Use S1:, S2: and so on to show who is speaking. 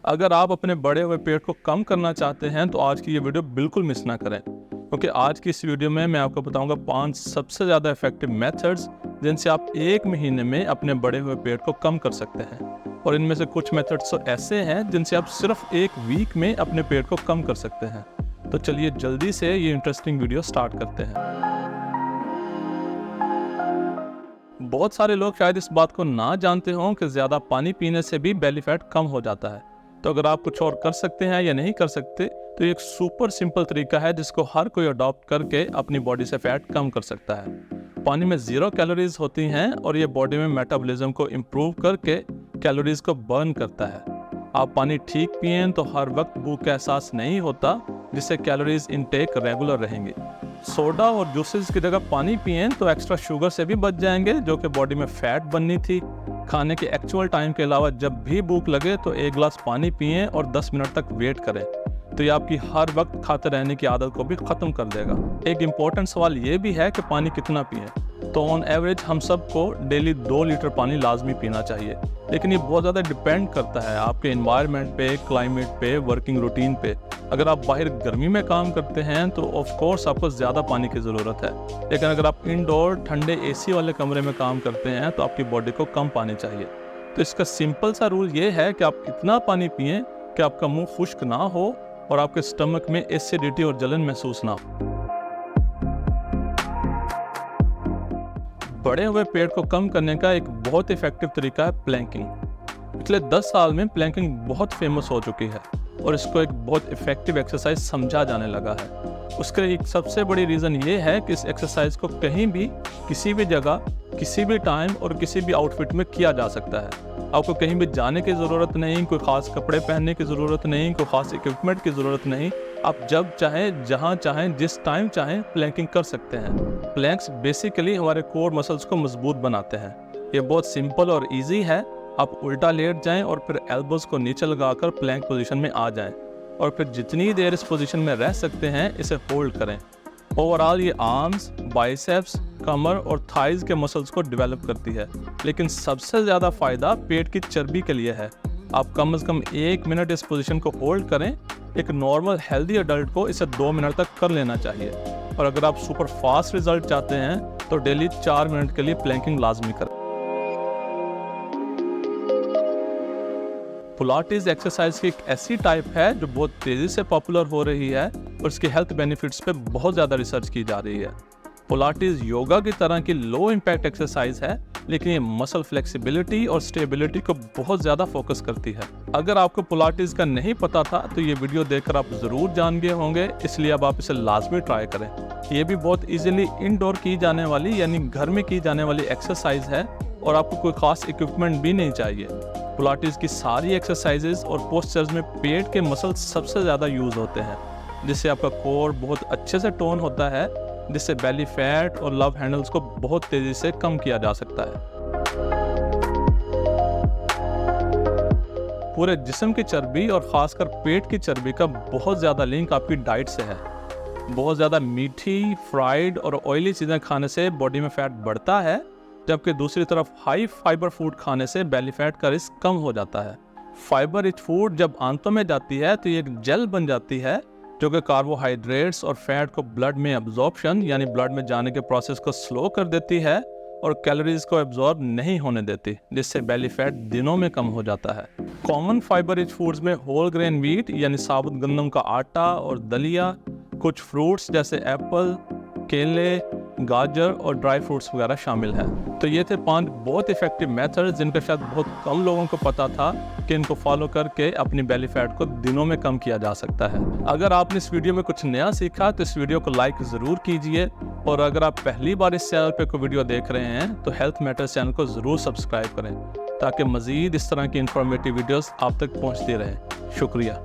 S1: अगर आप अपने बढ़े हुए पेट को कम करना चाहते हैं तो आज की ये वीडियो बिल्कुल मिस ना करें, क्योंकि आज की इस वीडियो में मैं आपको बताऊंगा 5 सबसे ज़्यादा इफेक्टिव मेथड्स जिनसे आप 1 महीने में अपने बढ़े हुए पेट को कम कर सकते हैं। और इनमें से कुछ मेथड्स तो ऐसे हैं जिनसे आप सिर्फ 1 वीक में अपने पेट को कम कर सकते हैं। तो चलिए जल्दी से ये इंटरेस्टिंग वीडियो स्टार्ट करते हैं। बहुत सारे लोग शायद इस बात को ना जानते हों कि ज़्यादा पानी पीने से भी बेली फैट कम हो जाता है। तो अगर आप कुछ और कर सकते हैं या नहीं कर सकते तो ये एक सुपर सिंपल तरीका है जिसको हर कोई अडॉप्ट करके अपनी बॉडी से फैट कम कर सकता है। पानी में 0 कैलोरीज होती हैं और ये बॉडी में मेटाबॉलिज्म को इम्प्रूव करके कैलोरीज को बर्न करता है। आप पानी ठीक पिएं तो हर वक्त भूख का एहसास नहीं होता, जिससे कैलोरीज इनटेक रेगुलर रहेंगे। सोडा और जूसेस की जगह पानी पिएं तो एक्स्ट्रा शुगर से भी बच जाएंगे, जो कि बॉडी में फैट बननी थी। खाने के एक्चुअल टाइम के अलावा जब भी भूख लगे तो 1 गिलास पानी पिएं और 10 मिनट तक वेट करें, तो ये आपकी हर वक्त खाते रहने की आदत को भी ख़त्म कर देगा। एक इम्पॉर्टेंट सवाल ये भी है कि पानी कितना पिएं। तो ऑन एवरेज हम सबको डेली 2 लीटर पानी लाजमी पीना चाहिए, लेकिन ये बहुत ज़्यादा डिपेंड करता है आपके एनवायरनमेंट पे, क्लाइमेट पे, वर्किंग रूटीन पे। अगर आप बाहर गर्मी में काम करते हैं तो ऑफ कोर्स आपको ज़्यादा पानी की ज़रूरत है, लेकिन अगर आप इंडोर ठंडे एसी वाले कमरे में काम करते हैं तो आपकी बॉडी को कम पानी चाहिए। तो इसका सिंपल सा रूल ये है कि आप इतना पानी पिएं कि आपका मुंह खुश्क ना हो और आपके स्टमक में एसिडिटी और जलन महसूस ना हो। बढ़े हुए पेट को कम करने का एक बहुत इफेक्टिव तरीका है प्लैंकिंग। पिछले 10 साल में प्लैंकिंग बहुत फेमस हो चुकी है और इसको एक बहुत इफेक्टिव एक्सरसाइज समझा जाने लगा है। उसका एक सबसे बड़ी रीज़न ये है कि इस एक्सरसाइज को कहीं भी, किसी भी जगह, किसी भी टाइम और किसी भी आउटफिट में किया जा सकता है। आपको कहीं भी जाने की ज़रूरत नहीं, कोई ख़ास कपड़े पहनने की ज़रूरत नहीं, कोई ख़ास इक्विपमेंट की ज़रूरत नहीं। आप जब चाहें, जहां चाहें, जिस टाइम चाहें प्लैंकिंग कर सकते हैं। प्लैंक्स बेसिकली हमारे कोर मसल्स को मजबूत बनाते हैं। ये बहुत सिंपल और ईजी है। आप उल्टा लेट जाएं और फिर एल्बोज को नीचे लगाकर प्लैंक पोजीशन में आ जाएं और फिर जितनी देर इस पोजीशन में रह सकते हैं इसे होल्ड करें। ओवरऑल ये आर्म्स, बाइसेप्स, कमर और थाइज के मसल्स को डेवलप करती है, लेकिन सबसे ज़्यादा फ़ायदा पेट की चर्बी के लिए है। आप कम से कम 1 मिनट इस पोजीशन को होल्ड करें। एक नॉर्मल हेल्दी अडल्ट को इसे 2 मिनट तक कर लेना चाहिए, और अगर आप सुपर फास्ट रिजल्ट चाहते हैं तो डेली 4 मिनट के लिए प्लैंकिंग लाजमी करें। पिलाटेस एक्सरसाइज की एक ऐसी टाइप है जो बहुत तेज़ी से पॉपुलर हो रही है और इसके हेल्थ बेनिफिट्स पे बहुत ज़्यादा रिसर्च की जा रही है। पिलाटेस योगा की तरह की लो इम्पैक्ट एक्सरसाइज है, लेकिन ये मसल फ्लेक्सिबिलिटी और स्टेबिलिटी को बहुत ज़्यादा फोकस करती है। अगर आपको पिलाटेस का नहीं पता था तो ये वीडियो देखकर आप ज़रूर जान गए होंगे, इसलिए अब आप इसे लाजमी ट्राई करें। ये भी बहुत ईजिली इंडोर की जाने वाली, यानी घर में की जाने वाली एक्सरसाइज है और आपको कोई ख़ास इक्विपमेंट भी नहीं चाहिए। पिलाटेस की सारी एक्सरसाइजेज और पोस्चर्स में पेट के मसल्स सबसे ज़्यादा यूज़ होते हैं, जिससे आपका कोर बहुत अच्छे से टोन होता है, जिससे बेली फैट और लव हैंडल्स को बहुत तेज़ी से कम किया जा सकता है। पूरे जिस्म की चर्बी और ख़ासकर पेट की चर्बी का बहुत ज़्यादा लिंक आपकी डाइट से है। बहुत ज़्यादा मीठी, फ्राइड और ऑयली चीज़ें खाने से बॉडी में फैट बढ़ता है, जबकि दूसरी तरफ हाई फाइबर फूड खाने से बेली फैट का रिस्क कम हो जाता है। फाइबर रिच फूड जब आंतों में जाती है तो ये एक जेल बन जाती है, जो कि कार्बोहाइड्रेट्स और फैट को ब्लड में एब्जॉर्प्शन, यानी ब्लड में जाने के प्रोसेस को स्लो कर देती है और कैलोरीज को एब्जॉर्ब नहीं होने देती, जिससे बेली फैट दिनों में कम हो जाता है। कॉमन फाइबर रिच फूड्स में होल ग्रेन व्हीट यानी साबुत गंदम का आटा और दलिया, कुछ फ्रूट्स जैसे एप्पल, केले, गाजर और ड्राई फ्रूट्स वगैरह शामिल हैं। तो ये थे 5 बहुत इफेक्टिव मेथड्स जिनका शायद बहुत कम लोगों को पता था कि इनको फॉलो करके अपनी बेली फैट को दिनों में कम किया जा सकता है। अगर आपने इस वीडियो में कुछ नया सीखा तो इस वीडियो को लाइक ज़रूर कीजिए, और अगर आप पहली बार इस चैनल पे कोई वीडियो देख रहे हैं तो हेल्थ मैटर्स चैनल को ज़रूर सब्सक्राइब करें, ताकि मज़ीद इस तरह की इंफॉर्मेटिव वीडियोज़ आप तक पहुँचती रहें। शुक्रिया।